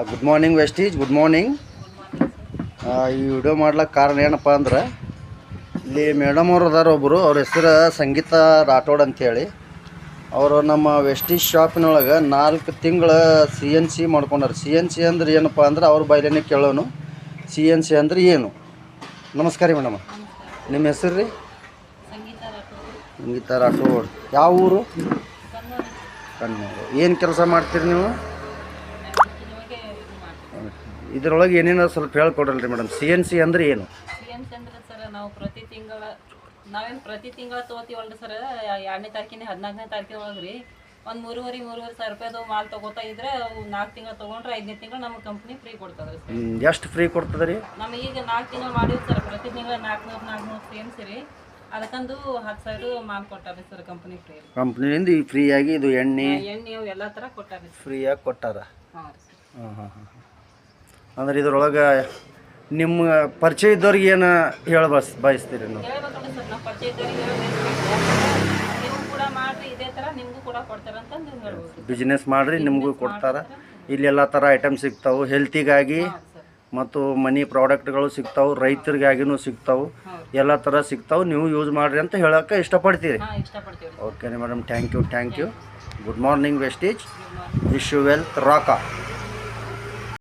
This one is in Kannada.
Good morning Vestige, good morning. ಈ ವಿಡಿಯೋ ಮಾಡ್ಲಿಕ್ಕೆ ಕಾರಣ ಏನಪ್ಪ ಅಂದ್ರೆ ಇಲ್ಲಿ ಮೇಡಮ್ ಅವರು ಅದಾರ ಒಬ್ಬರು, ಅವ್ರ ಹೆಸರು ಸಂಗೀತ ರಾಠೋಡ್ ಅಂಥೇಳಿ. ಅವರು ನಮ್ಮ ವೆಸ್ಟೀಜ್ ಶಾಪಿನೊಳಗೆ 4 ತಿಂಗಳ CNC ಮಾಡ್ಕೊಂಡಾರ. CNC ಅಂದ್ರೆ ಏನಪ್ಪ ಅಂದ್ರೆ ಅವ್ರ ಬೈಲೇನೆ ಕೇಳೋನು, CNC ಅಂದ್ರೆ ಏನು. ನಮಸ್ಕಾರ ರೀ ಮೇಡಮ್, ನಿಮ್ಮ ಹೆಸರು ರೀ? ಸಂಗೀತ ರಾಠೋಡ್. ಯಾವ ಊರು? ಕಣ್ಣೂರು. ಏನು ಕೆಲಸ ಮಾಡ್ತೀರಿ ನೀವು ಇದರೊಳಗೆ? ಏನೇನೋ ಸ್ವಲ್ಪ ಹೇಳ್ಕೊಡ್ರಲ್ರಿ ಮೇಡಮ್. CNC ಅಂದ್ರೆ ಏನು? CNC ಅಂದ್ರೆ ಸರ್ ನಾವು ಪ್ರತಿ ತಿಂಗಳ ತೊಗೋತೀವಲ್ರಿ ಸರ್. 2ನೇ ತಾರೀಕಿನ 14ನೇ ತಾರೀಕಿನ ಒಳಗೆ ರೀ ಒಂದು 3,500 ಸಾವಿರ ರೂಪಾಯಿದು ಮಾಲ್ ತೊಗೋತಾ ಇದ್ರೆ 4 ತಿಂಗಳು ತೊಗೊಂಡ್ರೆ 5ನೇ ತಿಂಗಳು ನಮ್ಮ ಕಂಪ್ನಿ ಫ್ರೀ ಕೊಡ್ತದೆ ಸರ್. ಎಷ್ಟು ಫ್ರೀ ಕೊಡ್ತದೆ ರೀ? ನಮಗೆ ಈಗ 4 ತಿಂಗಳು ಮಾಡಿವಿ ಸರ್. ಪ್ರತಿ ತಿಂಗಳು 400 CNC ರೀ. ಅದಕ್ಕಂದು 10,000 ಮಾಲ್ ಕೊಟ್ಟಾರೆ ಸರ್ ಕಂಪ್ನಿ ಫ್ರೀ. ಕಂಪ್ನಿಯಿಂದ ಈಗ ಫ್ರೀಯಾಗಿ ಇದು ಎಣ್ಣೆ ಎಲ್ಲ ಥರ ಕೊಟ್ಟಾರೆ ಫ್ರೀಯಾಗಿ ಕೊಟ್ಟಾರ. ಹಾಂ ರೀ. ಅಂದ್ರೆ ಇದ್ರೊಳಗೆ ನಿಮ್ಮ ಪರಿಚಯ ಇದ್ದವ್ರಿಗೆ ಏನು ಹೇಳ ಬಯಸ್ತೀರಿ ನೀವು? ಹೇಳ್ಬೇಕಲ್ಲ ಸರ್, ನಾವು ಪರಿಚಯ ಇದ್ದವ್ರಿಗೆ ನೀವು ಕೂಡ ಮಾಡಿರಿ, ಇದೇ ಥರ ನಿಮಗೂ ಕೂಡ ಕೊಡ್ತಾರಂತ ನೀವು ಹೇಳ್ಬೋದು. ಬಿಸ್ನೆಸ್ ಮಾಡಿರಿ, ನಿಮಗೂ ಕೊಡ್ತಾರೆ. ಇಲ್ಲಿ ಎಲ್ಲ ಥರ ಐಟಮ್ ಸಿಗ್ತಾವೆ, ಹೆಲ್ತಿಗಾಗಿ ಮತ್ತು ಮನಿ ಪ್ರಾಡಕ್ಟ್ಗಳು ಸಿಗ್ತಾವೆ, ರೈತರಿಗಾಗಿನೂ ಸಿಗ್ತಾವೆ, ಎಲ್ಲ ಥರ ಸಿಗ್ತಾವೆ. ನೀವು ಯೂಸ್ ಮಾಡಿರಿ ಅಂತ ಹೇಳೋಕ್ಕೆ ಇಷ್ಟಪಡ್ತೀರಿ? Okay madam, thank you. Good morning ವೆಸ್ಟೀಜ್. Wish you wealth. ರಾಕ.